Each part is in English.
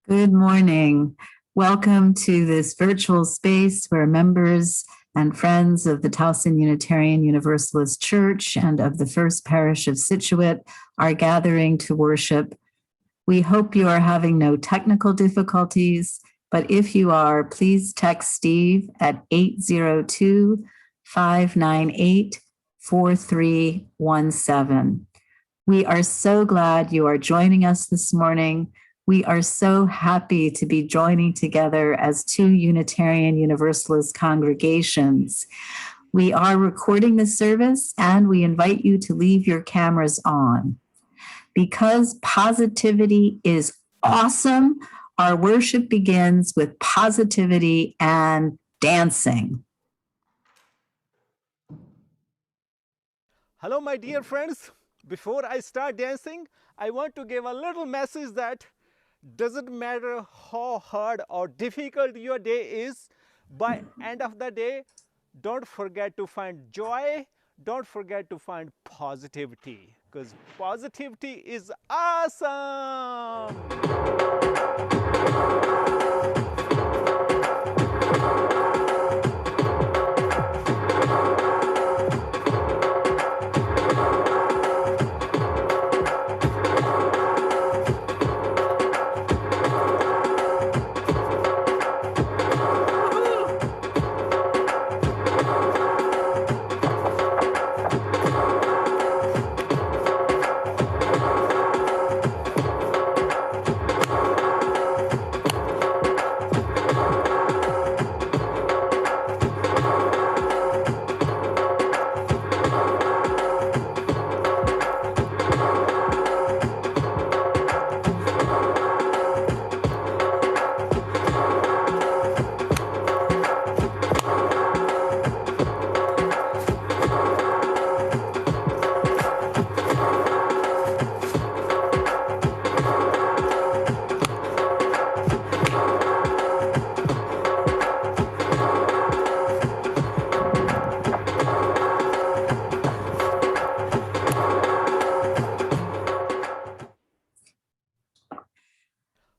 Good morning. Welcome to this virtual space where members and friends of the Towson Unitarian Universalist Church and of the First Parish of Scituate are gathering to worship. We hope you are having no technical difficulties, but if you are, please text Steve at 802-598-4317. We are so glad you are joining us this morning. We are so happy to be joining together as two Unitarian Universalist congregations. We are recording the service and we invite you to leave your cameras on. Because positivity is awesome, our worship begins with positivity and dancing. Hello, my dear friends. Before I start dancing, I want to give a little message that doesn't matter how hard or difficult your day is, by end of the day, don't forget to find joy, don't forget to find positivity, because positivity is awesome.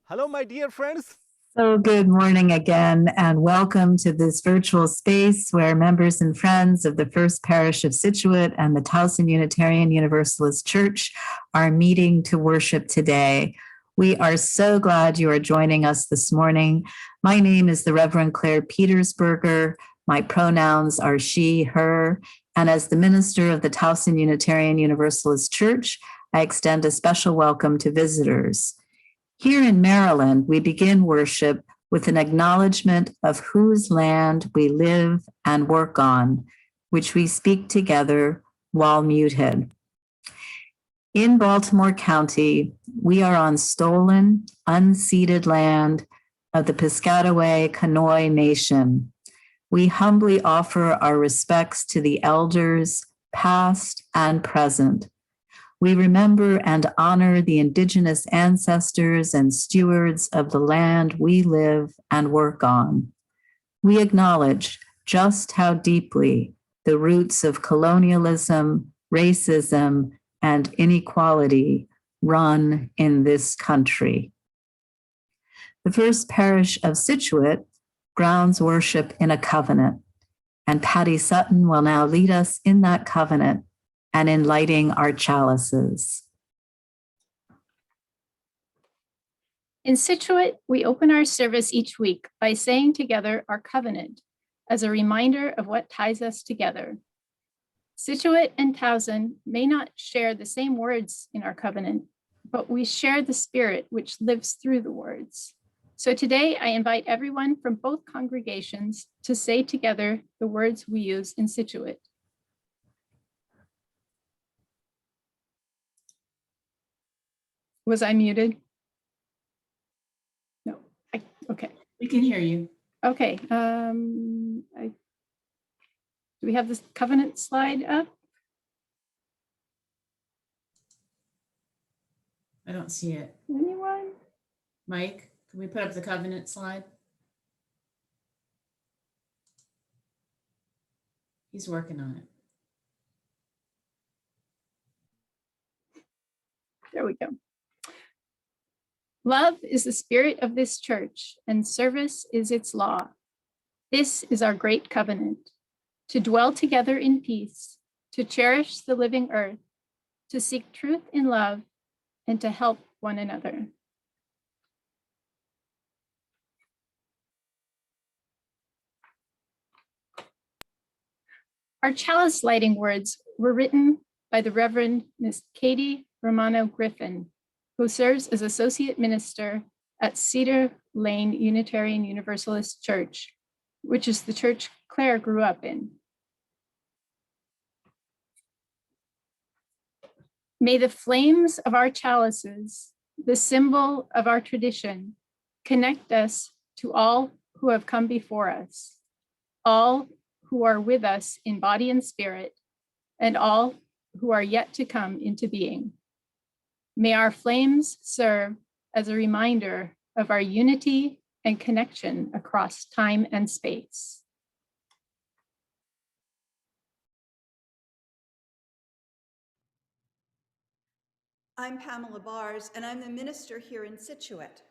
Hello, my dear friends. So good morning again, and welcome to this virtual space where members and friends of the First Parish of Scituate and the Towson Unitarian Universalist Church are meeting to worship today. We are so glad you are joining us this morning. My name is the Reverend Clare Petersberger. My pronouns are she, her, and as the minister of the Towson Unitarian Universalist Church, I extend a special welcome to visitors. Here in Maryland, we begin worship with an acknowledgement of whose land we live and work on, which we speak together while muted. In Baltimore County, we are on stolen, unceded land of the Piscataway Conoy Nation. We humbly offer our respects to the elders, past and present. We remember and honor the Indigenous ancestors and stewards of the land we live and work on. We acknowledge just how deeply the roots of colonialism, racism, and inequality run in this country. The First Parish of Scituate grounds worship in a covenant, and Patty Sutton will now lead us in that covenant and in lighting our chalices. In Scituate, we open our service each week by saying together our covenant as a reminder of what ties us together. Scituate and Towson may not share the same words in our covenant, but we share the spirit which lives through the words. So today I invite everyone from both congregations to say together the words we use in Scituate. Was I muted? No, okay. We can hear you. Okay, do we have this covenant slide up? I don't see it. Anyone? Mike, can we put up the covenant slide? He's working on it. There we go. Love is the spirit of this church, and service is its law. This is our great covenant, to dwell together in peace, to cherish the living earth, to seek truth in love, and to help one another. Our chalice lighting words were written by the Reverend Miss Katie Romano Griffin, who serves as Associate Minister at Cedar Lane Unitarian Universalist Church, which is the church Clare grew up in. May the flames of our chalices, the symbol of our tradition, connect us to all who have come before us, all who are with us in body and spirit, and all who are yet to come into being. May our flames serve as a reminder of our unity and connection across time and space. I'm Pamela Barz, and I'm the minister here in Scituate.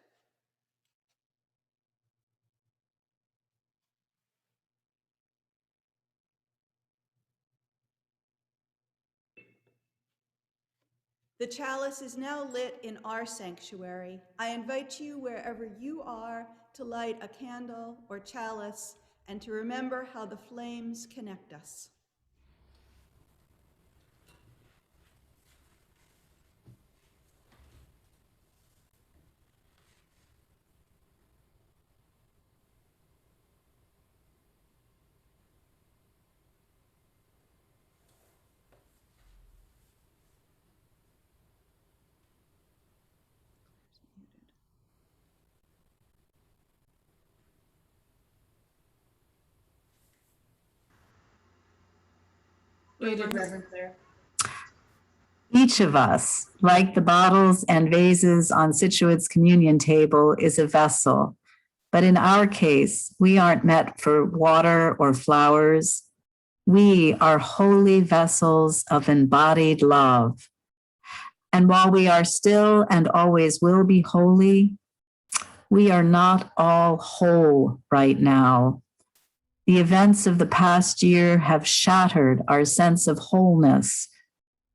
The chalice is now lit in our sanctuary. I invite you, wherever you are, to light a candle or chalice and to remember how the flames connect us. Muted, Reverend Clare. Each of us, like the bottles and vases on Scituate's communion table, is a vessel. But in our case, we aren't meant for water or flowers. We are holy vessels of embodied love. And while we are still and always will be holy, we are not all whole right now. The events of the past year have shattered our sense of wholeness,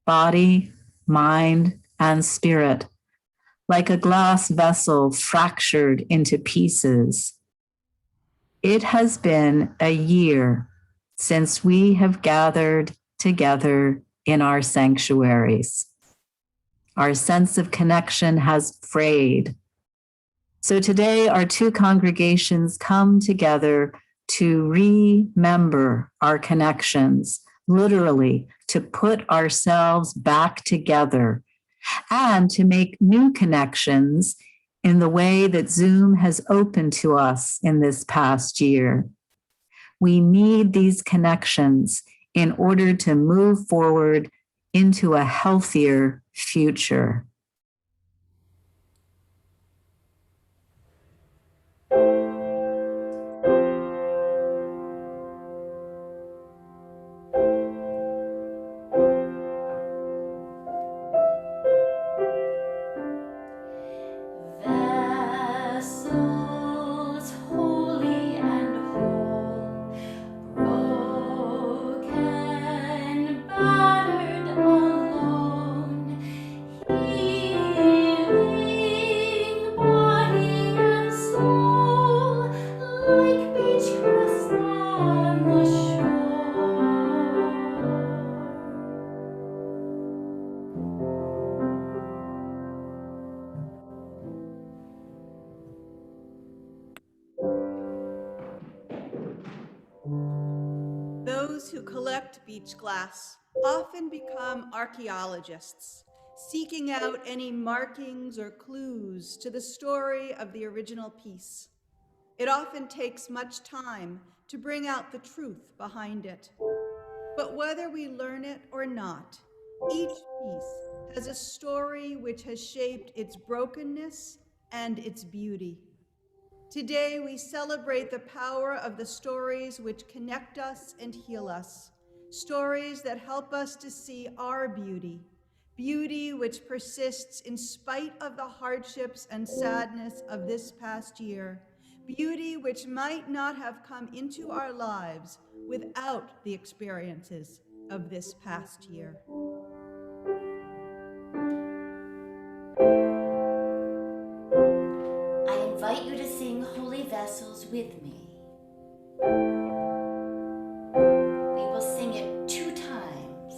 body, mind, and spirit, like a glass vessel fractured into pieces. It has been a year since we have gathered together in our sanctuaries. Our sense of connection has frayed. So today, our two congregations come together to remember our connections, literally to put ourselves back together and to make new connections in the way that Zoom has opened to us in this past year. We need these connections in order to move forward into a healthier future. Vessels holy and whole, broken, battered, alone, healing body and soul, like beach grass on the shore. Those who collect beach glass often become archaeologists, seeking out any markings or clues to the story of the original piece. It often takes much time to bring out the truth behind it. But whether we learn it or not, each piece has a story which has shaped its brokenness and its beauty. Today, we celebrate the power of the stories which connect us and heal us, stories that help us to see our beauty, beauty which persists in spite of the hardships and sadness of this past year, beauty which might not have come into our lives without the experiences of this past year. I invite you to sing Holy Vessels with me. We will sing it 2 times.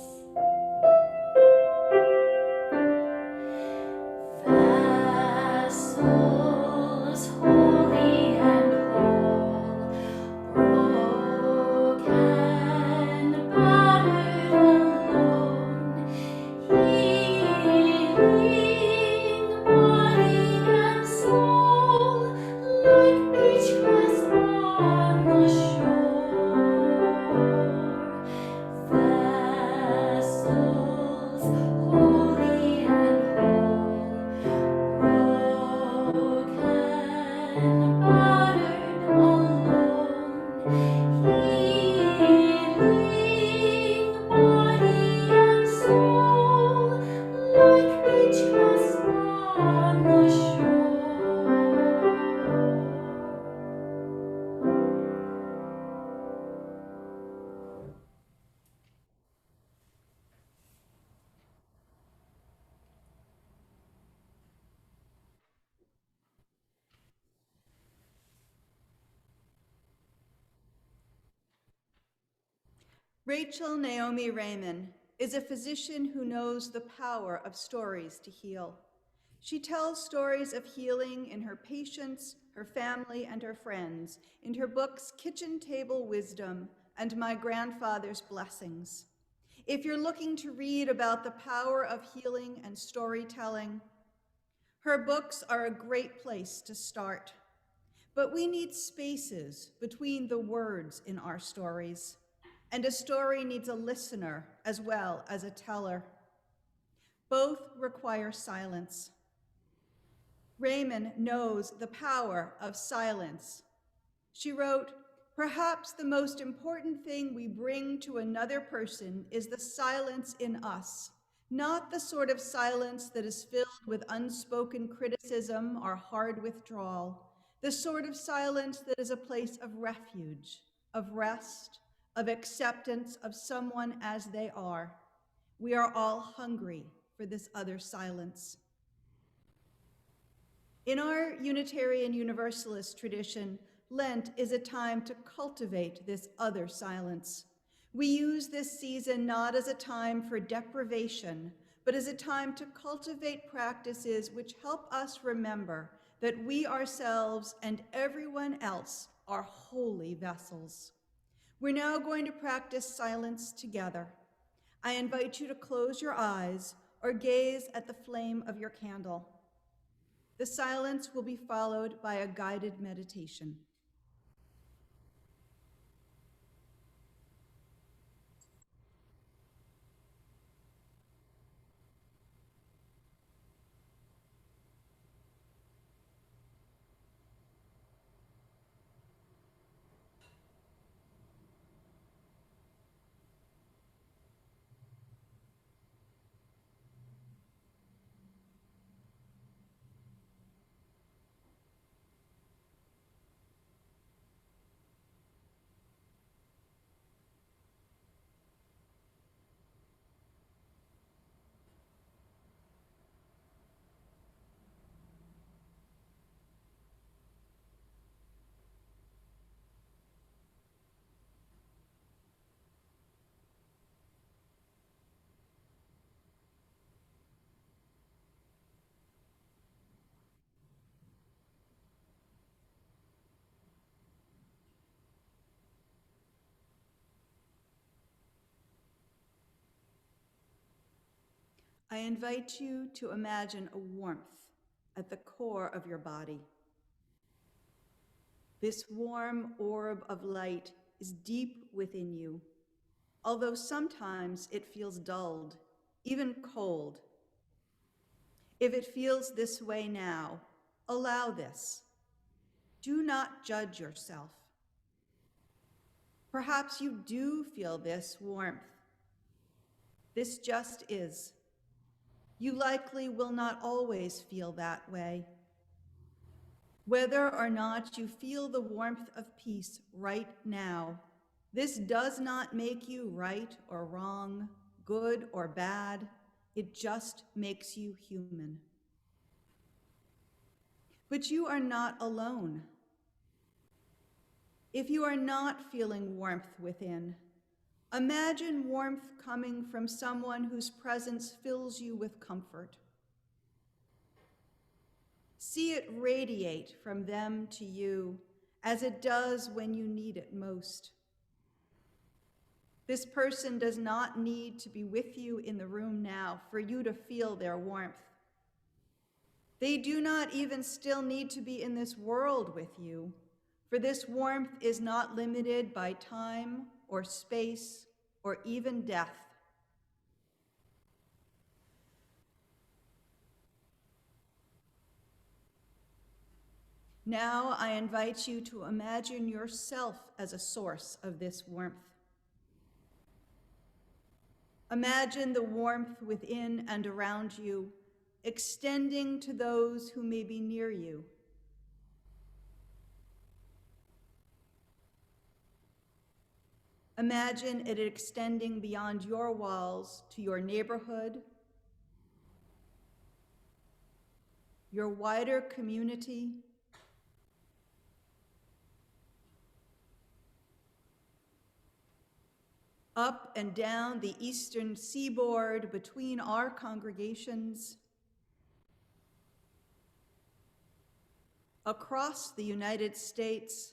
Vessels holy and whole, broken, battered, alone, healing body and soul, like beach grass on the shore. Vessels holy and whole, broken, battered, alone, healing body and soul, like beach grass on the shore. Rachel Naomi Raymond is a physician who knows the power of stories to heal. She tells stories of healing in her patients, her family, and her friends in her books Kitchen Table Wisdom and My Grandfather's Blessings. If you're looking to read about the power of healing and storytelling, her books are a great place to start. But we need spaces between the words in our stories, and a story needs a listener as well as a teller. Both require silence. Raymond knows the power of silence. She wrote, "Perhaps the most important thing we bring to another person is the silence in us, not the sort of silence that is filled with unspoken criticism or hard withdrawal, the sort of silence that is a place of refuge, of rest, of acceptance of someone as they are. We are all hungry for this other silence." In our Unitarian Universalist tradition, Lent is a time to cultivate this other silence. We use this season not as a time for deprivation, but as a time to cultivate practices which help us remember that we ourselves and everyone else are holy vessels. We're now going to practice silence together. I invite you to close your eyes or gaze at the flame of your candle. The silence will be followed by a guided meditation. I invite you to imagine a warmth at the core of your body. This warm orb of light is deep within you, although sometimes it feels dulled, even cold. If it feels this way now, allow this. Do not judge yourself. Perhaps you do feel this warmth. This just is. You likely will not always feel that way. Whether or not you feel the warmth of peace right now, this does not make you right or wrong, good or bad. It just makes you human. But you are not alone. If you are not feeling warmth within, imagine warmth coming from someone whose presence fills you with comfort. See it radiate from them to you as it does when you need it most. This person does not need to be with you in the room now for you to feel their warmth. They do not even still need to be in this world with you, for this warmth is not limited by time or space or even death. Now I invite you to imagine yourself as a source of this warmth. Imagine the warmth within and around you, extending to those who may be near you. Imagine it extending beyond your walls to your neighborhood, your wider community, up and down the eastern seaboard between our congregations, across the United States,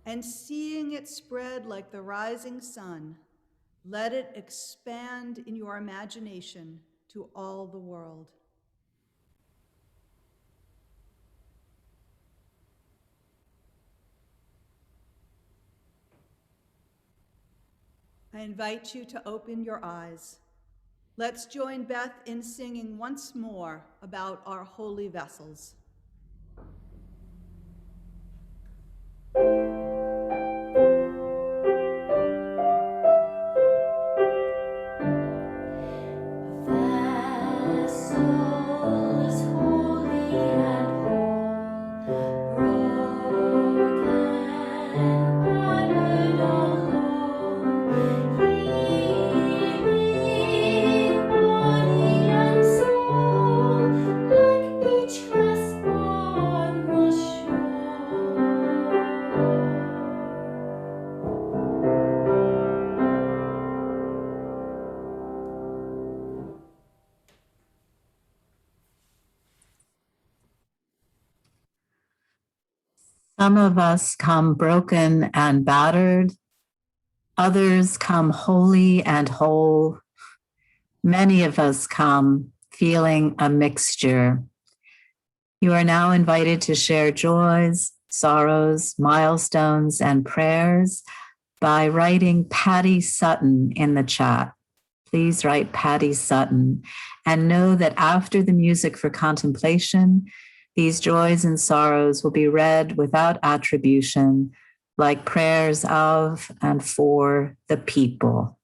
and seeing it spread like the rising sun, let it expand in your imagination to all the world. I invite you to open your eyes. Let's join Beth in singing once more about our holy vessels. Some of us come broken and battered, Others come holy and whole. Many of us come feeling a mixture. You are now invited to share joys, sorrows, milestones, and prayers by writing Patty Sutton in the chat. Please write Patty Sutton, and know that after the music for contemplation, these joys and sorrows will be read without attribution, like prayers of and for the people.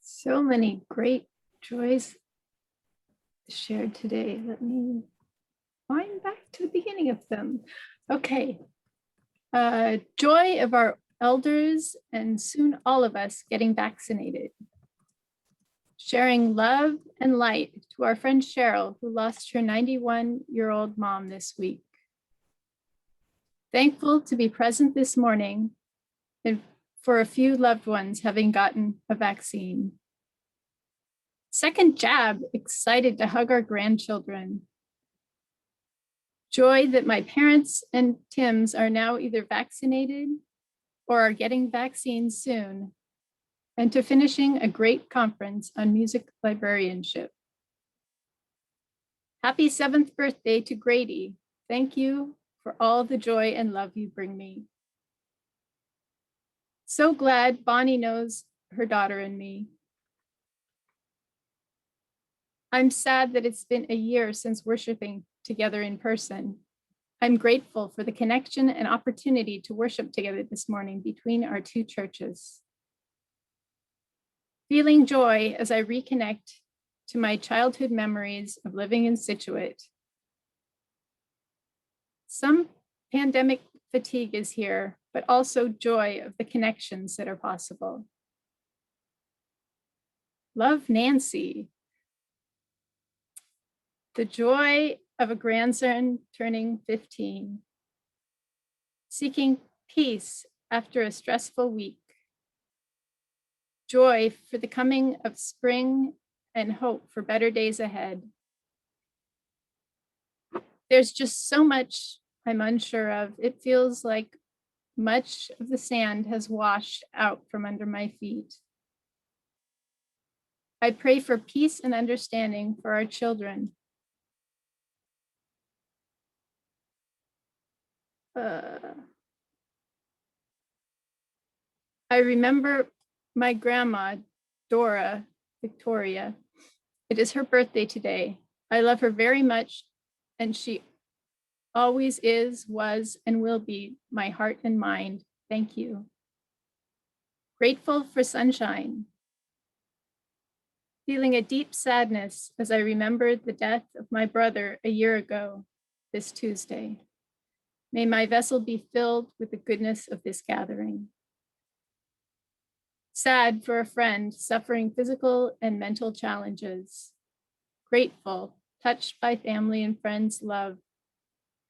So many great joys shared today. Let me wind back to the beginning of them. Okay. Joy of our elders and soon all of us getting vaccinated. Sharing love and light to our friend Cheryl, who lost her 91-year-old mom this week. Thankful to be present this morning and for a few loved ones having gotten a vaccine. Second jab, excited to hug our grandchildren. Joy that my parents and Tim's are now either vaccinated or are getting vaccines soon, and to finishing a great conference on music librarianship. Happy 7th birthday to Grady. Thank you for all the joy and love you bring me. So glad Bonnie knows her daughter and me. I'm sad that it's been a year since worshiping together in person. I'm grateful for the connection and opportunity to worship together this morning between our two churches. Feeling joy as I reconnect to my childhood memories of living in Scituate. Some pandemic fatigue is here, but also joy of the connections that are possible. Love, Nancy. The joy of a grandson turning 15. Seeking peace after a stressful week. Joy for the coming of spring and hope for better days ahead. There's just so much I'm unsure of. It feels like Much of the sand has washed out from under my feet. I pray for peace and understanding for our children. I remember my grandma, Dora Victoria. It is her birthday today. I love her very much, and she always is, was, and will be my heart and mind. Thank you. Grateful for sunshine. Feeling a deep sadness as I remembered the death of my brother a year ago this Tuesday. May my vessel be filled with the goodness of this gathering. Sad for a friend suffering physical and mental challenges. Grateful, touched by family and friends' love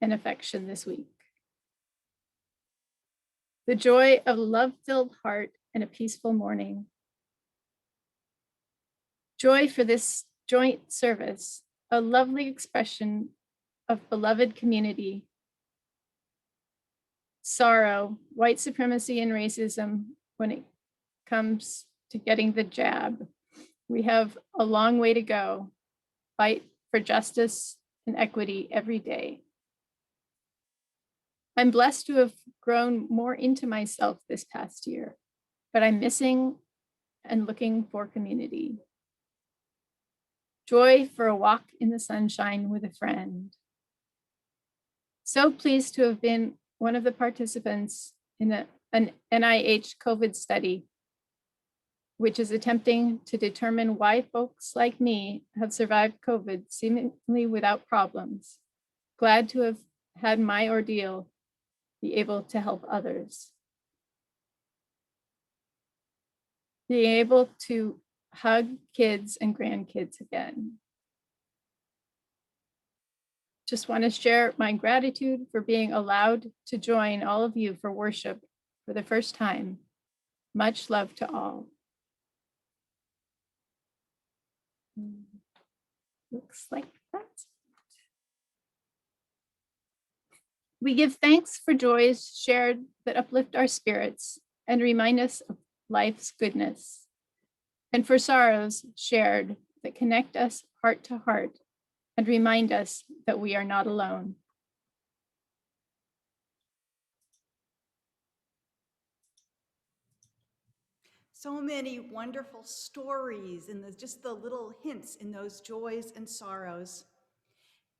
and affection this week. The joy of a love-filled heart and a peaceful morning. Joy for this joint service, a lovely expression of beloved community. Sorrow, white supremacy and racism when it comes to getting the jab. We have a long way to go. Fight for justice and equity every day. I'm blessed to have grown more into myself this past year, but I'm missing and looking for community. Joy for a walk in the sunshine with a friend. So pleased to have been one of the participants in an NIH COVID study, which is attempting to determine why folks like me have survived COVID seemingly without problems. Glad to have had my ordeal be able to help others. Being able to hug kids and grandkids again. Just want to share my gratitude for being allowed to join all of you for worship for the first time. Much love to all. Looks like that's it. We give thanks for joys shared that uplift our spirits and remind us of life's goodness, and for sorrows shared that connect us heart to heart and remind us that we are not alone. So many wonderful stories and just the little hints in those joys and sorrows.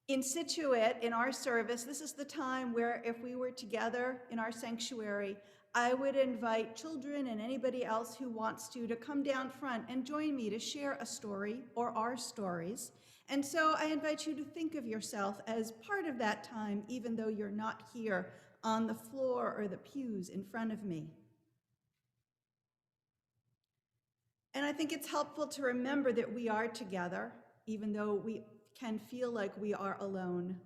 In Situate, in our service, this is the time where if we were together in our sanctuary, I would invite children and anybody else who wants to come down front and join me to share a story or our stories. And so I invite you to think of yourself as part of that time, even though you're not here on the floor or the pews in front of me. And I think it's helpful to remember that we are together, even though we can feel like we are alone.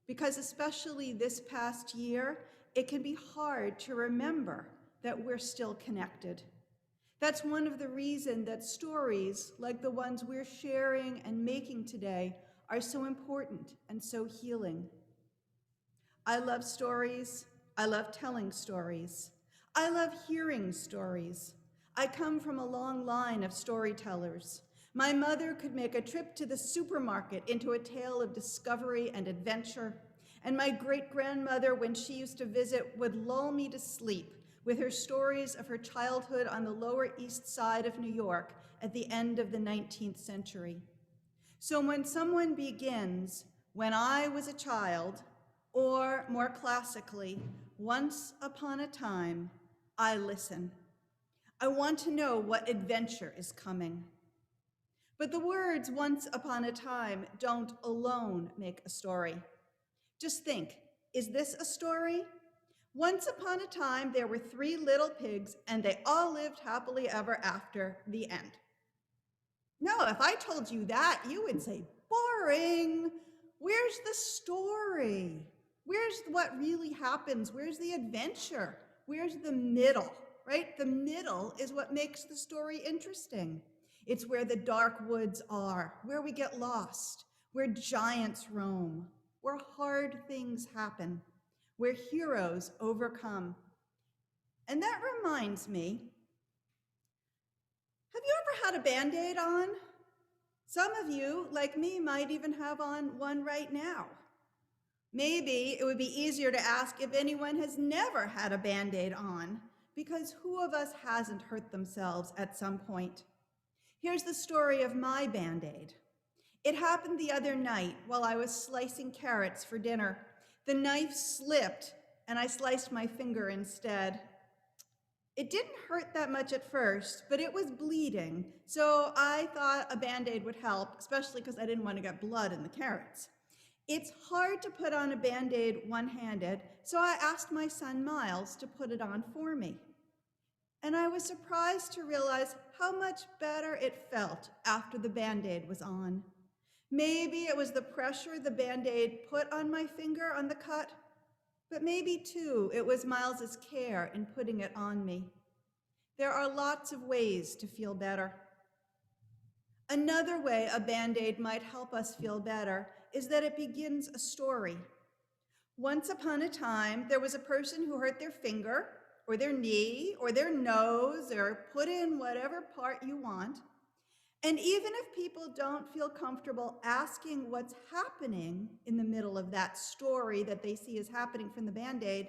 Because especially this past year, it can be hard to remember that we're still connected. That's one of the reasons that stories like the ones we're sharing and making today are so important and so healing. I love stories. I love telling stories. I love hearing stories. I come from a long line of storytellers. My mother could make a trip to the supermarket into a tale of discovery and adventure. And my great-grandmother, when she used to visit, would lull me to sleep with her stories of her childhood on the Lower East Side of New York at the end of the 19th century. So when someone begins, "When I was a child," or more classically, "Once upon a time," I listen. I want to know what adventure is coming. But the words "once upon a time" don't alone make a story. Just think, is this a story? Once upon a time, there were 3 little pigs, and they all lived happily ever after, the end. No, if I told you that, you would say, boring. Where's the story? Where's what really happens? Where's the adventure? Where's the middle, right? The middle is what makes the story interesting. It's where the dark woods are, where we get lost, where giants roam, where hard things happen, where heroes overcome. And that reminds me, have you ever had a Band-Aid on? Some of you, like me, might even have on one right now. Maybe it would be easier to ask if anyone has never had a Band-Aid on, because who of us hasn't hurt themselves at some point? Here's the story of my Band-Aid. It happened the other night while I was slicing carrots for dinner. The knife slipped and I sliced my finger instead. It didn't hurt that much at first, but it was bleeding, so I thought a Band-Aid would help, especially because I didn't want to get blood in the carrots. It's hard to put on a Band-Aid one-handed, so I asked my son Miles to put it on for me. And I was surprised to realize how much better it felt after the Band-Aid was on. Maybe it was the pressure the Band-Aid put on my finger on the cut, but maybe too it was Miles's care in putting it on me. There are lots of ways to feel better. Another way a Band-Aid might help us feel better is that it begins a story. Once upon a time, there was a person who hurt their finger, or their knee, or their nose, or put in whatever part you want. And even if people don't feel comfortable asking what's happening in the middle of that story that they see is happening from the Band-Aid,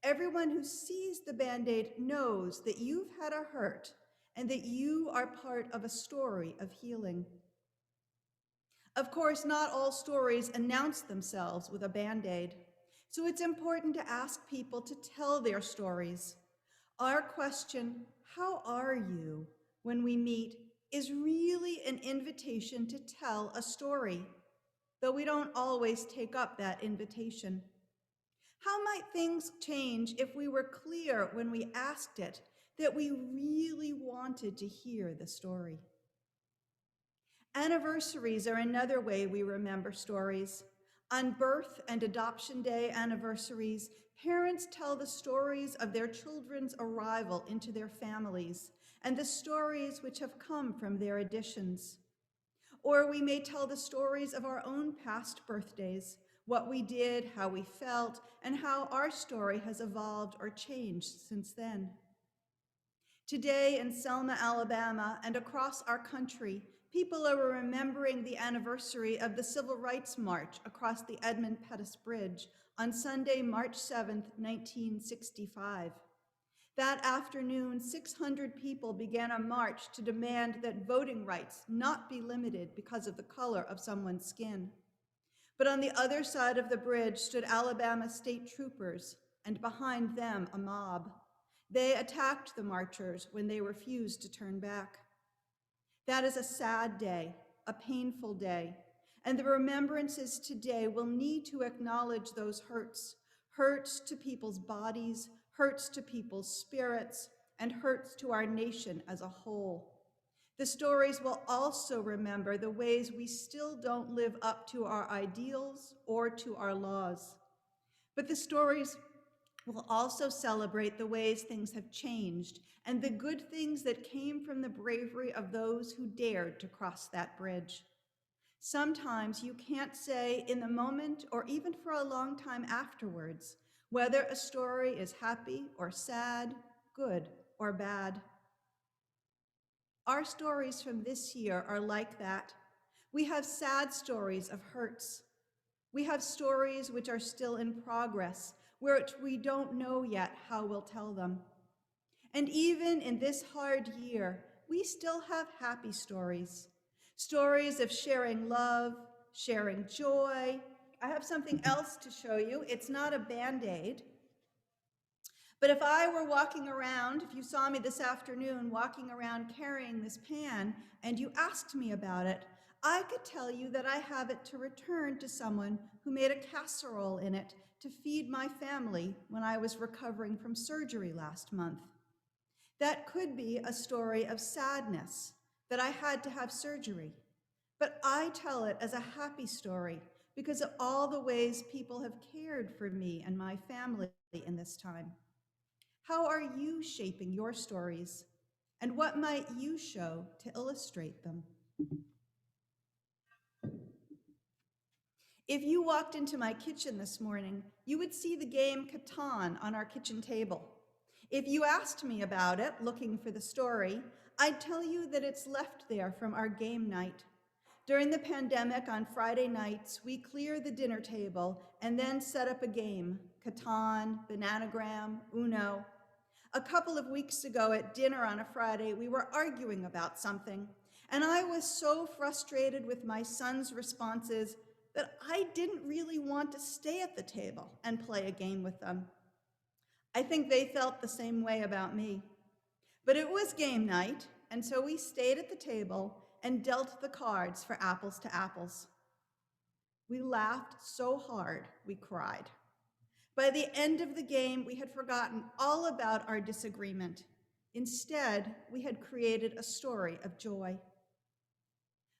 everyone who sees the Band-Aid knows that you've had a hurt and that you are part of a story of healing. Of course, not all stories announce themselves with a Band-Aid, so it's important to ask people to tell their stories. Our question, "How are you?" when we meet is really an invitation to tell a story, though we don't always take up that invitation. How might things change if we were clear when we asked it that we really wanted to hear the story? Anniversaries are another way we remember stories. On birth and adoption day anniversaries, parents tell the stories of their children's arrival into their families and the stories which have come from their additions. Or we may tell the stories of our own past birthdays, what we did, how we felt, and how our story has evolved or changed since then. Today in Selma, Alabama, and across our country, people are remembering the anniversary of the Civil Rights March across the Edmund Pettus Bridge on Sunday, March 7th, 1965. That afternoon, 600 people began a march to demand that voting rights not be limited because of the color of someone's skin. But on the other side of the bridge stood Alabama state troopers, and behind them a mob. They attacked the marchers when they refused to turn back. That is a sad day, a painful day, and the remembrances today will need to acknowledge those hurts, hurts to people's bodies, hurts to people's spirits, and hurts to our nation as a whole. The stories will also remember the ways we still don't live up to our ideals or to our laws. But the stories will also celebrate the ways things have changed and the good things that came from the bravery of those who dared to cross that bridge. Sometimes you can't say in the moment or even for a long time afterwards whether a story is happy or sad, good or bad. Our stories from this year are like that. We have sad stories of hurts. We have stories which are still in progress, which we don't know yet how we'll tell them. And even in this hard year, we still have happy stories. Stories of sharing love, sharing joy. I have something else to show you. It's not a Band-Aid. But if I were walking around, if you saw me this afternoon walking around carrying this pan and you asked me about it, I could tell you that I have it to return to someone who made a casserole in it to feed my family when I was recovering from surgery last month. That could be a story of sadness, that I had to have surgery. But I tell it as a happy story because of all the ways people have cared for me and my family in this time. How are you shaping your stories? And what might you show to illustrate them? If you walked into my kitchen this morning, you would see the game Catan on our kitchen table. If you asked me about it, looking for the story, I'd tell you that it's left there from our game night. During the pandemic on Friday nights, we clear the dinner table and then set up a game, Catan, Bananagram, Uno. A couple of weeks ago at dinner on a Friday, we were arguing about something, and I was so frustrated with my son's responses that I didn't really want to stay at the table and play a game with them. I think they felt the same way about me. But it was game night, and so we stayed at the table and dealt the cards for apples to apples. We laughed so hard we cried. By the end of the game, we had forgotten all about our disagreement. Instead, we had created a story of joy.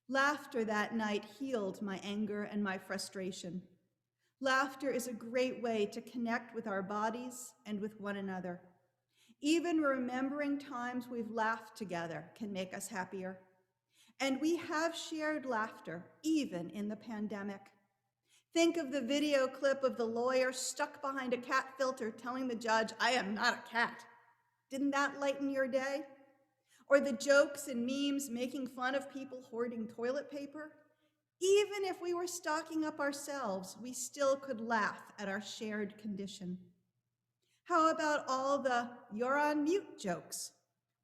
Laughter that night healed my anger and my frustration. Laughter is a great way to connect with our bodies and with one another. Even remembering times we've laughed together can make us happier. And we have shared laughter, even in the pandemic. Think of the video clip of the lawyer stuck behind a cat filter telling the judge, "I am not a cat." Didn't that lighten your day? Or the jokes and memes making fun of people hoarding toilet paper? Even if we were stocking up ourselves, we still could laugh at our shared condition. How about all the "you're on mute" jokes?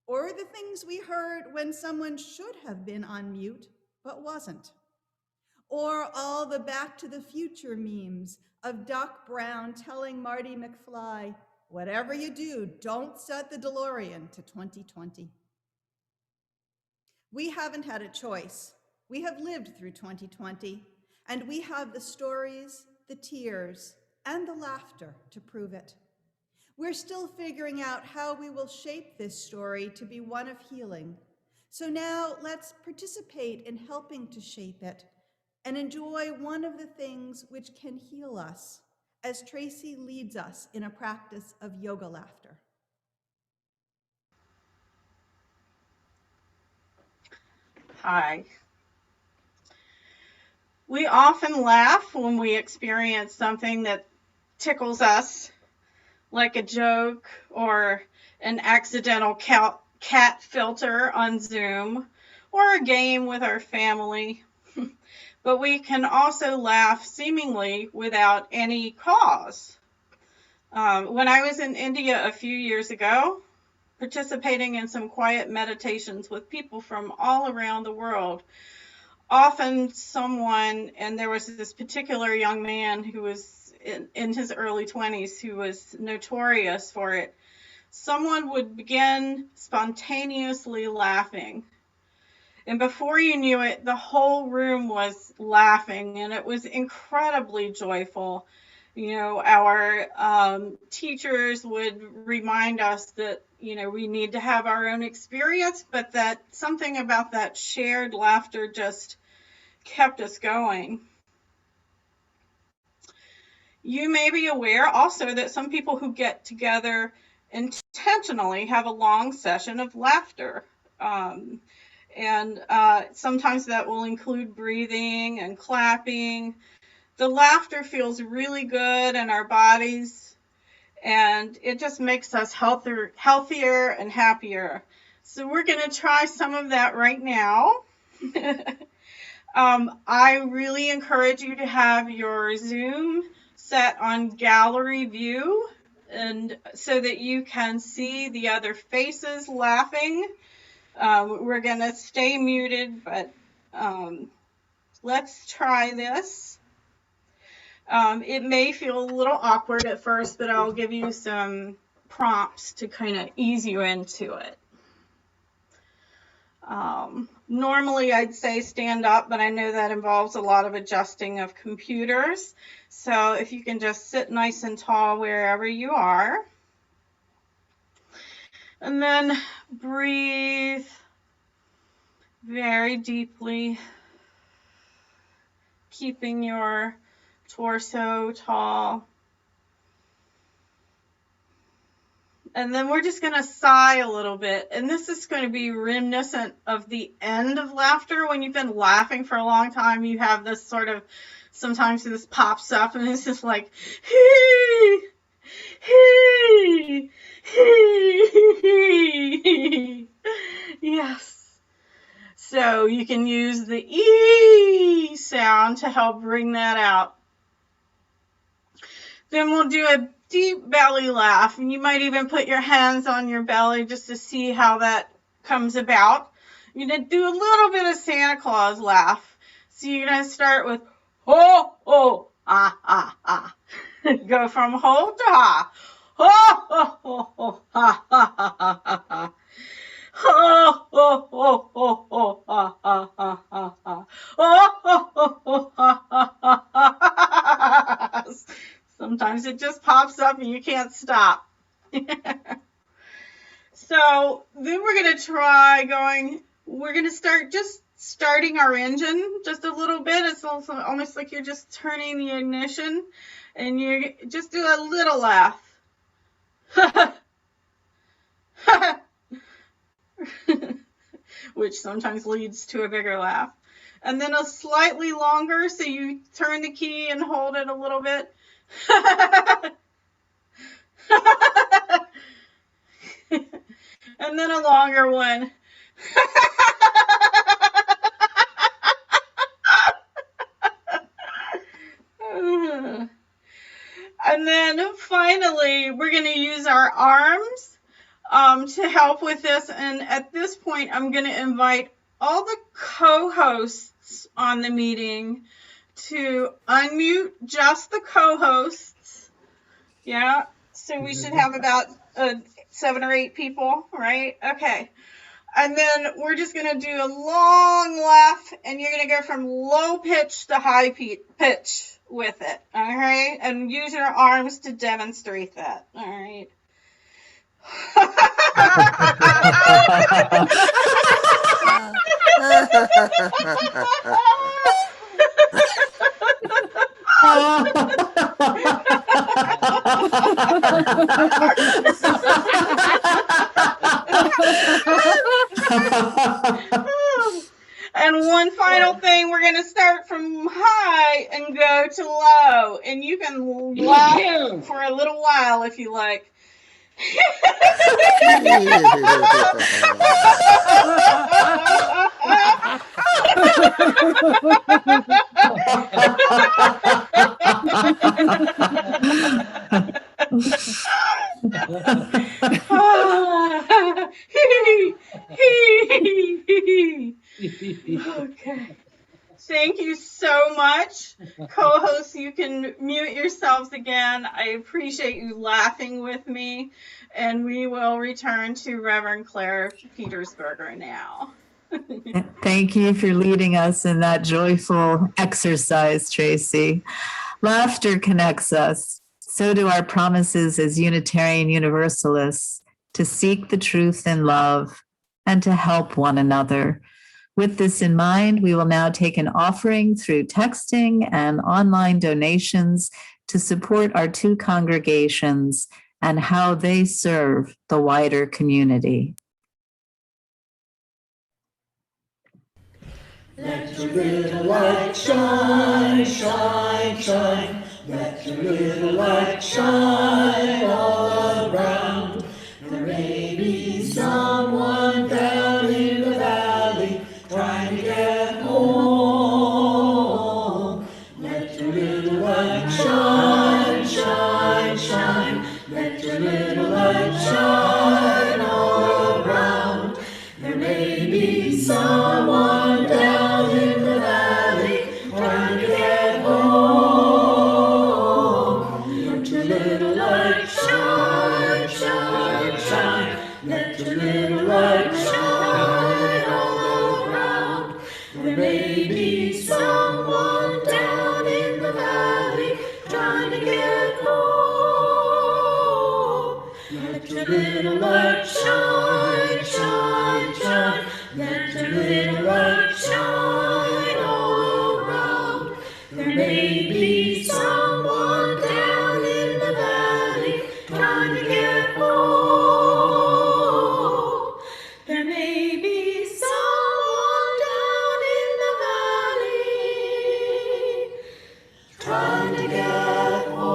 Or the things we heard when someone should have been on mute but wasn't? Or all the Back to the Future memes of Doc Brown telling Marty McFly, "Whatever you do, don't set the DeLorean to 2020. We haven't had a choice. We have lived through 2020, and we have the stories, the tears, and the laughter to prove it. We're still figuring out how we will shape this story to be one of healing. So now let's participate in helping to shape it and enjoy one of the things which can heal us, as Tracy leads us in a practice of yoga laughter. Hi. We often laugh when we experience something that tickles us, like a joke or an accidental cat filter on Zoom or a game with our family. But we can also laugh seemingly without any cause. When I was in India a few years ago, participating in some quiet meditations with people from all around the world, often someone, and there was this particular young man who was in his early 20s who was notorious for it, someone would begin spontaneously laughing. And before you knew it, the whole room was laughing, and it was incredibly joyful. You know, our teachers would remind us that, you know, we need to have our own experience, but that something about that shared laughter just kept us going. You may be aware also that some people who get together intentionally have a long session of laughter. And sometimes that will include breathing and clapping. The laughter feels really good in our bodies, and it just makes us healthier and happier. So we're going to try some of that right now. I really encourage you to have your Zoom set on gallery view, and so that you can see the other faces laughing. We're going to stay muted, but let's try this. It may feel a little awkward at first, but I'll give you some prompts to kind of ease you into it. Normally I'd say stand up, but I know that involves a lot of adjusting of computers. So if you can just sit nice and tall wherever you are. And then breathe very deeply, keeping your torso tall. And then we're just going to sigh a little bit. And this is going to be reminiscent of the end of laughter. When you've been laughing for a long time, you have this sort of, sometimes this pops up and it's just like, hee. He, he. Yes. So you can use the E sound to help bring that out. Then we'll do a deep belly laugh, and you might even put your hands on your belly just to see how that comes about. You're going to do a little bit of Santa Claus laugh. So you're going to start with ho, ho, ah, ah, ah. Go from ho to ha. Ho, ho, ho, ho, ha, ha, ha, ha, ha. Ho, ho, ho, ho, ho, ha, ha, ha, ha, ha. Ho, ho, ho, ho, ha, ha, ha, ha. Sometimes it just pops up and you can't stop. So then we're going to try we're going to start just starting our engine just a little bit. It's also almost like you're just turning the ignition, and you just do a little laugh. Which sometimes leads to a bigger laugh. And then a slightly longer, so you turn the key and hold it a little bit. And then a longer one. And then finally, we're going to use our arms to help with this. And at this point, I'm going to invite all the co-hosts on the meeting to unmute just the co-hosts. Yeah, so we should have about 7 or 8 people, right? Okay. And then we're just going to do a long laugh, and you're going to go from low pitch to high pitch with it, all right? And use your arms to demonstrate that, all right? And one final thing, we're going to start from high and go to low. And you can laugh for a little while if you like. Okay. Thank you so much. Co-hosts, you can mute yourselves again. I appreciate you laughing with me. And we will return to Reverend Clare Petersberger now. Thank you for leading us in that joyful exercise, Tracy. Laughter connects us. So do our promises as Unitarian Universalists to seek the truth in love and to help one another. With this in mind, we will now take an offering through texting and online donations to support our 2 congregations and how they serve the wider community. Let your little light shine, shine, shine. Let your little light shine all around. There may be someone down in the valley trying to get home. Let your little light shine, shine, shine. Let your little light shine all around. There may be someone down in the valley trying to get home. Let your little light shine, shine, shine. Let your little light shine all around. There may be someone down in the valley trying to get home. Let your little light shine, shine, shine. Let your little light shine all around. There may be someone down in the valley trying to get home. There may be someone down in the valley trying to get home.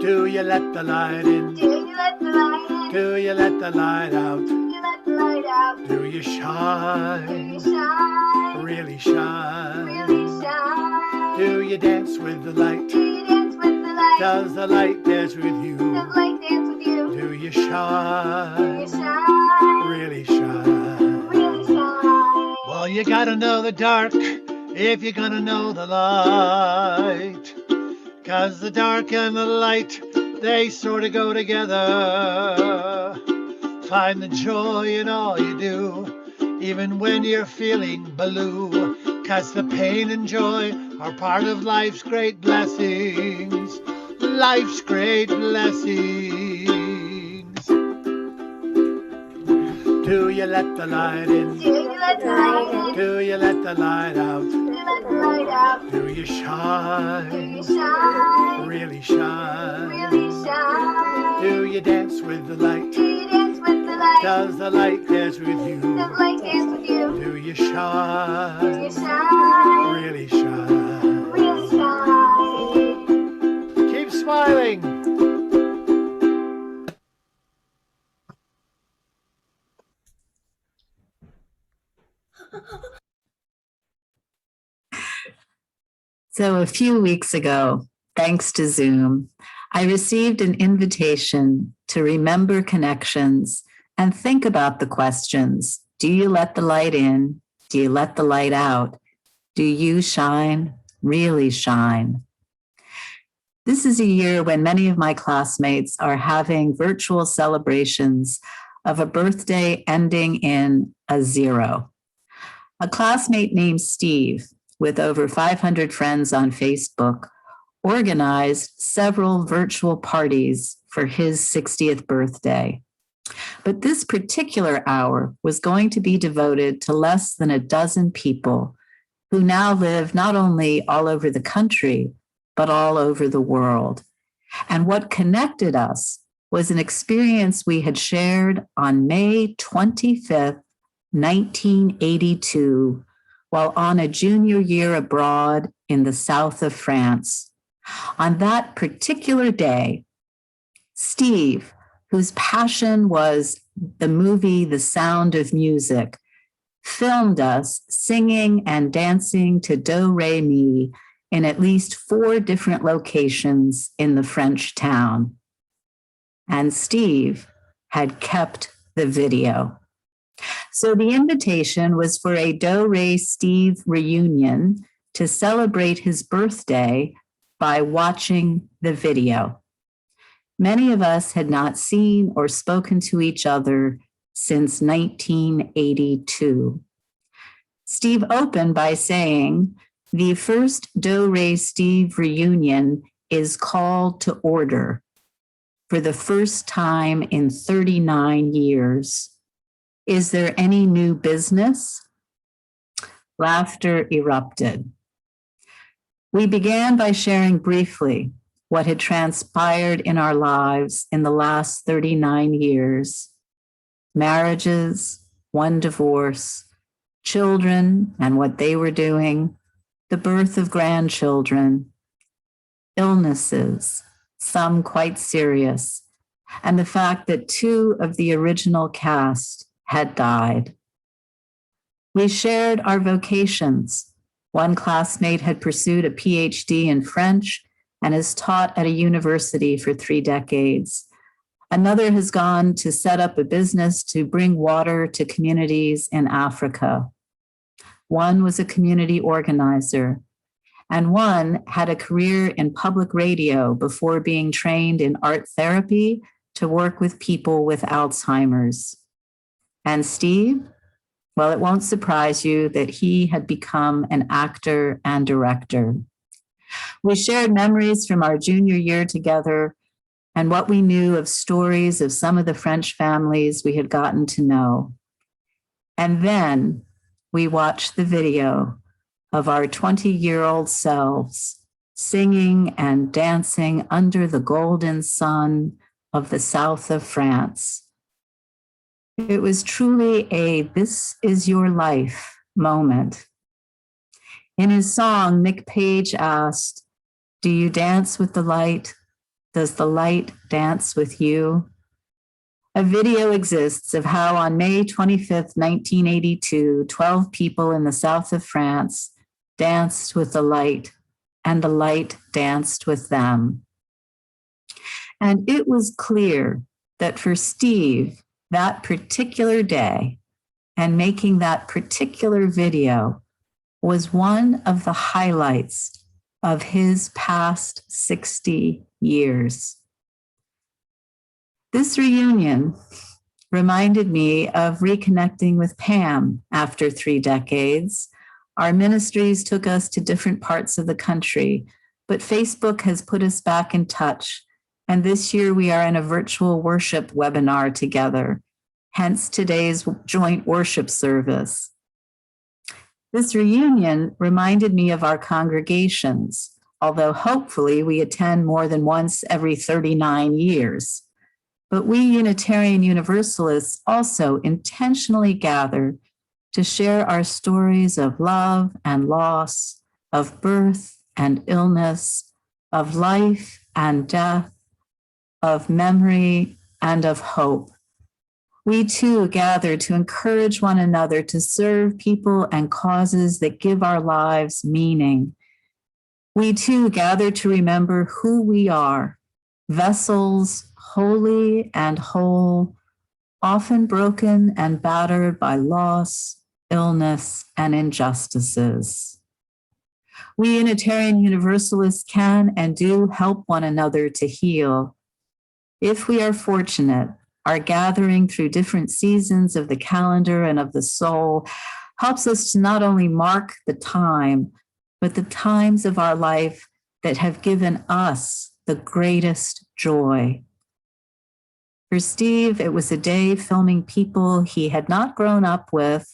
Do you let the light in? Do you let the light in? Do you let the light out? Do you let the light out? Do you shine? Do you shine? Really shine? Really shine? Do you dance with the light? Do you dance with the light? Does the light dance with you? Does the light dance with you? Do you shine? Do you shine? Really shine? Really shine? Well, you gotta know the dark if you're gonna know the light. 'Cause the dark and the light, they sort of go together. Find the joy in all you do, even when you're feeling blue. 'Cause the pain and joy are part of life's great blessings. Life's great blessings. Do you let the light in? Do you let the light in? Do you let the light out? Do you let the light out? Do you shine? Do you shine? Really shine? Really shine? Do you dance with the light? Do you dance with the light? Does the light dance with you? Does the light dance with you? Do you shine? Do you shine? Really shine? Really shine? Keep smiling. So a few weeks ago, thanks to Zoom, I received an invitation to remember connections and think about the questions. Do you let the light in? Do you let the light out? Do you shine? Really shine? This is a year when many of my classmates are having virtual celebrations of a birthday ending in a 0. A classmate named Steve, with over 500 friends on Facebook, organized several virtual parties for his 60th birthday. But this particular hour was going to be devoted to less than a dozen people who now live not only all over the country, but all over the world. And what connected us was an experience we had shared on May 25th, 1982, while on a junior year abroad in the south of France. On that particular day, Steve, whose passion was the movie The Sound of Music, filmed us singing and dancing to Do, Re, Mi in at least 4 different locations in the French town. And Steve had kept the video. So the invitation was for a Do, Re, Steve reunion to celebrate his birthday by watching the video. Many of us had not seen or spoken to each other since 1982. Steve opened by saying, "The first Do, Re, Steve reunion is called to order for the first time in 39 years. Is there any new business?" Laughter erupted. We began by sharing briefly what had transpired in our lives in the last 39 years. Marriages, 1 divorce, children and what they were doing, the birth of grandchildren, illnesses, some quite serious, and the fact that 2 of the original cast had died. We shared our vocations. One classmate had pursued a PhD in French and has taught at a university for 3 decades. Another has gone to set up a business to bring water to communities in Africa. One was a community organizer, and one had a career in public radio before being trained in art therapy to work with people with Alzheimer's. And Steve, well, it won't surprise you that he had become an actor and director. We shared memories from our junior year together and what we knew of stories of some of the French families we had gotten to know. And then we watched the video of our 20-year-old selves singing and dancing under the golden sun of the south of France. It was truly a "this is your life" moment. In his song, Nick Page asked, "Do you dance with the light? Does the light dance with you? A video exists of how on May 25th, 1982, 12 people in the south of France danced with the light, and the light danced with them. And it was clear that for Steve, that particular day and making that particular video was one of the highlights of his past 60 years. This reunion reminded me of reconnecting with Pam after 3 decades. Our ministries took us to different parts of the country, but Facebook has put us back in touch. And this year we are in a virtual worship webinar together, hence today's joint worship service. This reunion reminded me of our congregations, although hopefully we attend more than once every 39 years. But we Unitarian Universalists also intentionally gather to share our stories of love and loss, of birth and illness, of life and death, of memory and of hope. We too gather to encourage one another to serve people and causes that give our lives meaning. We too gather to remember who we are, vessels holy and whole, often broken and battered by loss, illness, and injustices. We Unitarian Universalists can and do help one another to heal. If we are fortunate, our gathering through different seasons of the calendar and of the soul helps us to not only mark the time, but the times of our life that have given us the greatest joy. For Steve, it was a day filming people he had not grown up with,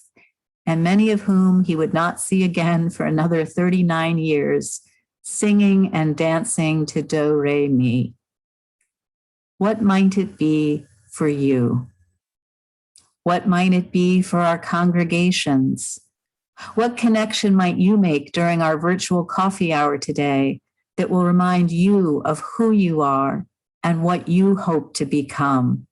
and many of whom he would not see again for another 39 years, singing and dancing to Do, Re, Mi. What might it be for you? What might it be for our congregations? What connection might you make during our virtual coffee hour today that will remind you of who you are and what you hope to become?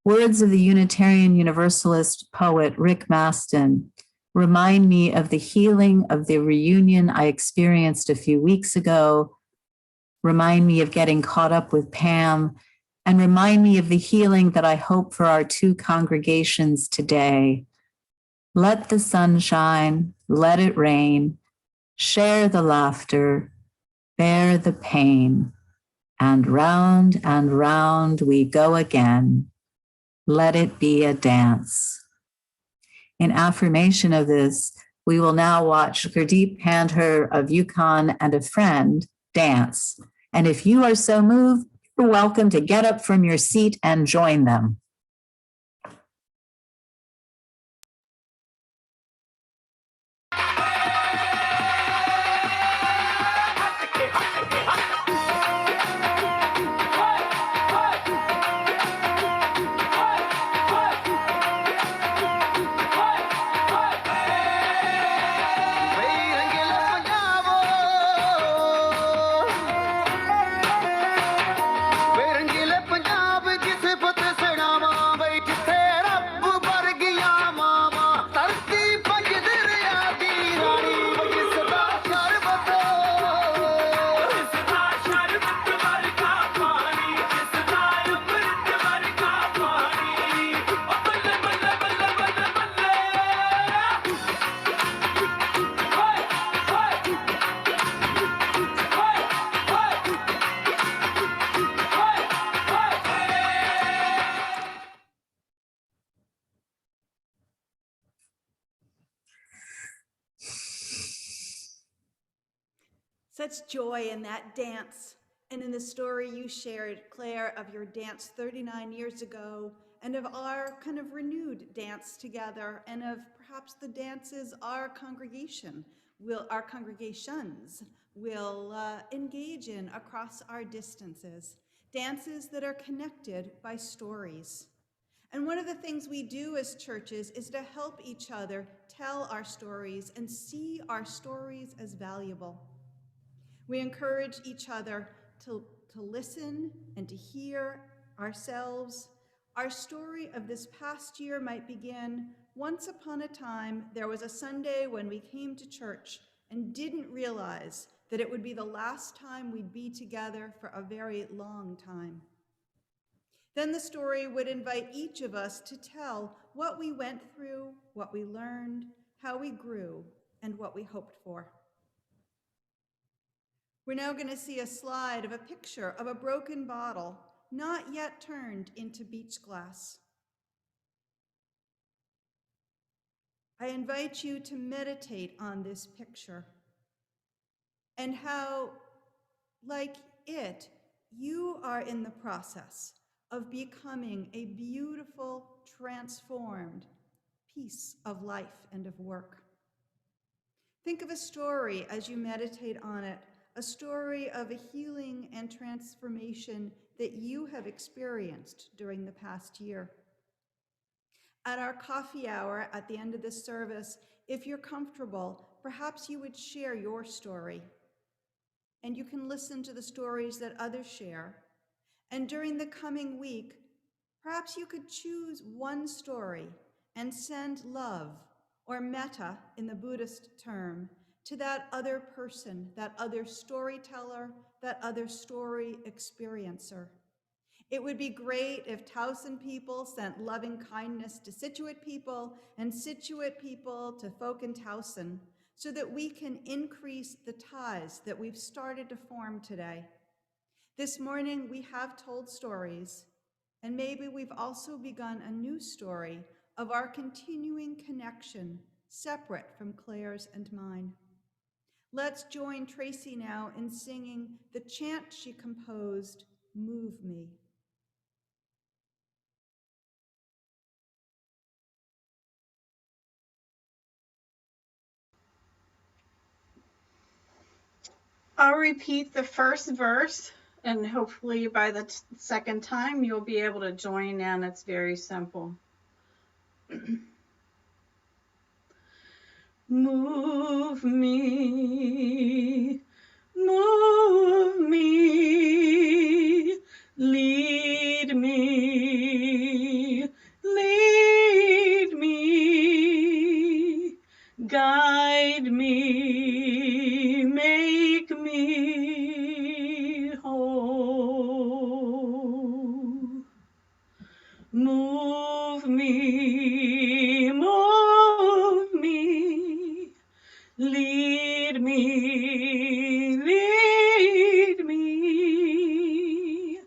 Words of the Unitarian Universalist poet Rick Maston remind me of the healing of the reunion I experienced a few weeks ago, remind me of getting caught up with Pam, and remind me of the healing that I hope for our 2 congregations today. Let the sun shine, let it rain, share the laughter, bear the pain, and round we go again. Let it be a dance. In affirmation of this, we will now watch Gurdeep Pandher of Yukon and a friend dance. And if you are so moved, you're welcome to get up from your seat and join them. Such joy in that dance and in the story you shared, Clare, of your dance 39 years ago and of our kind of renewed dance together and of perhaps the dances our congregations will engage in across our distances, dances that are connected by stories. And one of the things we do as churches is to help each other tell our stories and see our stories as valuable. We encourage each other to listen and to hear ourselves. Our story of this past year might begin, once upon a time, there was a Sunday when we came to church and didn't realize that it would be the last time we'd be together for a very long time. Then the story would invite each of us to tell what we went through, what we learned, how we grew, and what we hoped for. We're now going to see a slide of a picture of a broken bottle, not yet turned into beach glass. I invite you to meditate on this picture and how, like it, you are in the process of becoming a beautiful, transformed piece of life and of work. Think of a story as you meditate on it, a story of a healing and transformation that you have experienced during the past year. At our coffee hour at the end of this service, if you're comfortable, perhaps you would share your story. And you can listen to the stories that others share. And during the coming week, perhaps you could choose one story and send love, or metta in the Buddhist term, to that other person, that other storyteller, that other story experiencer. It would be great if Towson people sent loving kindness to Scituate people and Scituate people to folk in Towson, so that we can increase the ties that we've started to form today. This morning we have told stories, and maybe we've also begun a new story of our continuing connection, separate from Clare's and mine. Let's join Tracy now in singing the chant she composed, Move Me. I'll repeat the first verse, and hopefully by the second time you'll be able to join in. It's very simple. Move me, move me, lead me, lead me, guide me, make me whole. Move me, move me, lead me, lead me,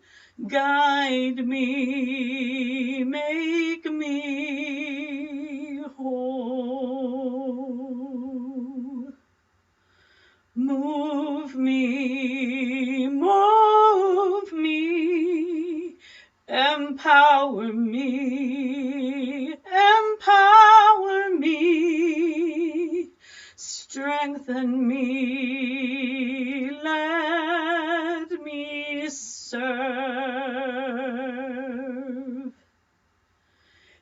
guide me, make me whole. Move me, empower me, empower me, strengthen me, let me serve.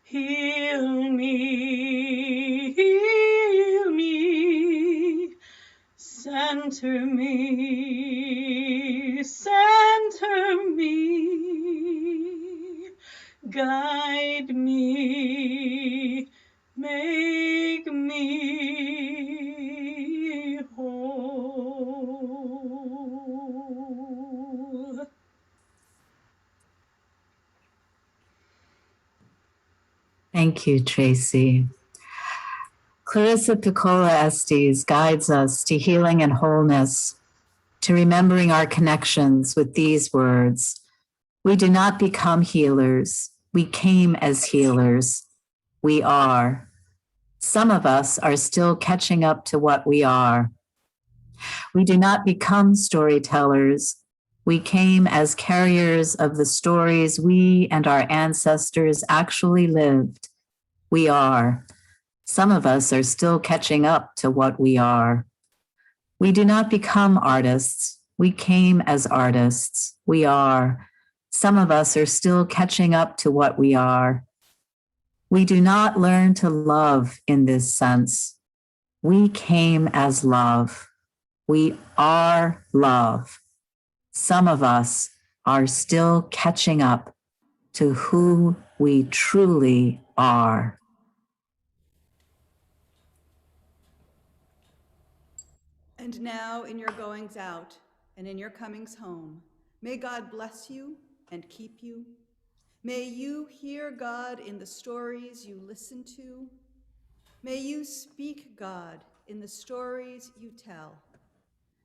Heal me, center me, guide me, make me whole. Thank you, Tracy. Clarissa Piccola Estes guides us to healing and wholeness, to remembering our connections with these words. We do not become healers. We came as healers. We are. Some of us are still catching up to what we are. We do not become storytellers. We came as carriers of the stories we and our ancestors actually lived. We are. Some of us are still catching up to what we are. We do not become artists. We came as artists. We are. Some of us are still catching up to what we are. We do not learn to love in this sense. We came as love. We are love. some of us are still catching up to who we truly are. And now in your goings out and in your comings home, may God bless you and keep you. May you hear God in the stories you listen to. May you speak God in the stories you tell.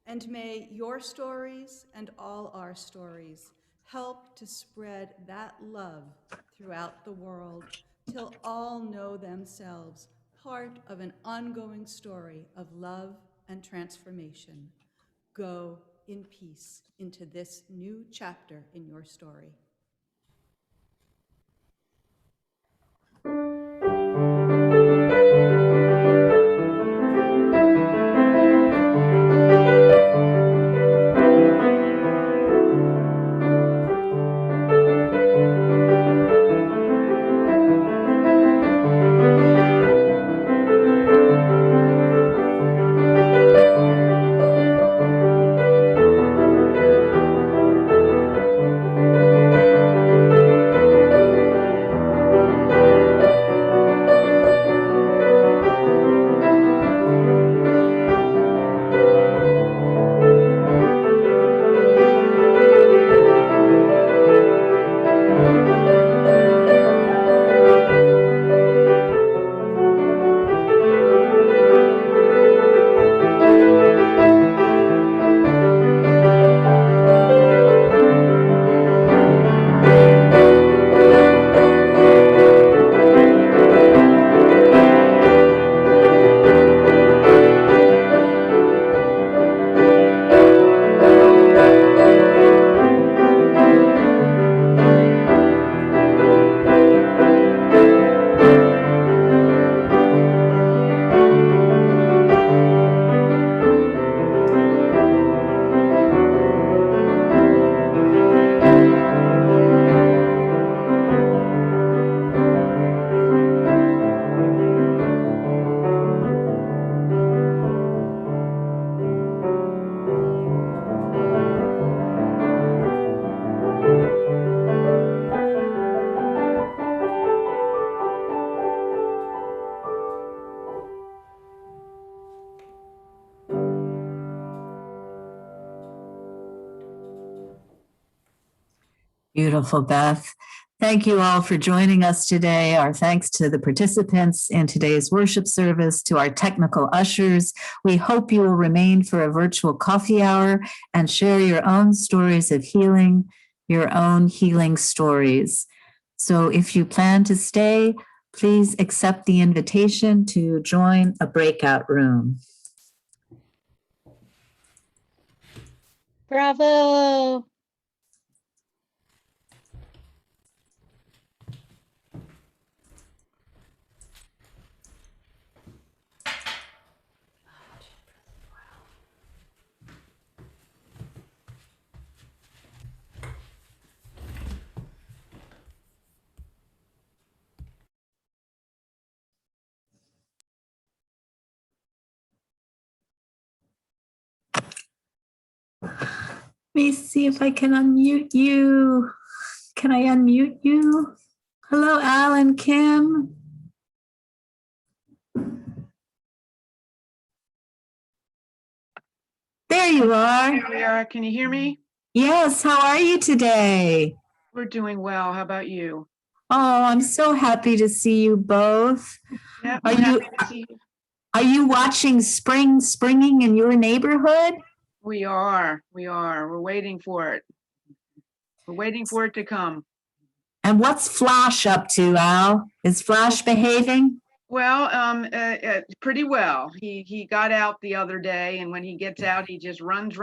And may your stories and all our stories help to spread that love throughout the world till all know themselves part of an ongoing story of love and transformation. Go in peace into this new chapter in your story. Beautiful, Beth. Thank you all for joining us today. Our thanks to the participants in today's worship service, to our technical ushers. We hope you will remain for a virtual coffee hour and share your own stories of healing, your own healing stories. So if you plan to stay, please accept the invitation to join a breakout room. Bravo. Let me see if I can unmute you. Can I unmute you? Hello, Al and Kim. There you are. Here we are. Can you hear me? Yes, how are you today? We're doing well. How about you? Oh, I'm so happy to see you both. Yeah, Are you watching springing in your neighborhood? We are. We're waiting for it. We're waiting for it to come. And what's Flash up to, Al? Is Flash behaving? Well, pretty well. He got out the other day, and when he gets out, he just runs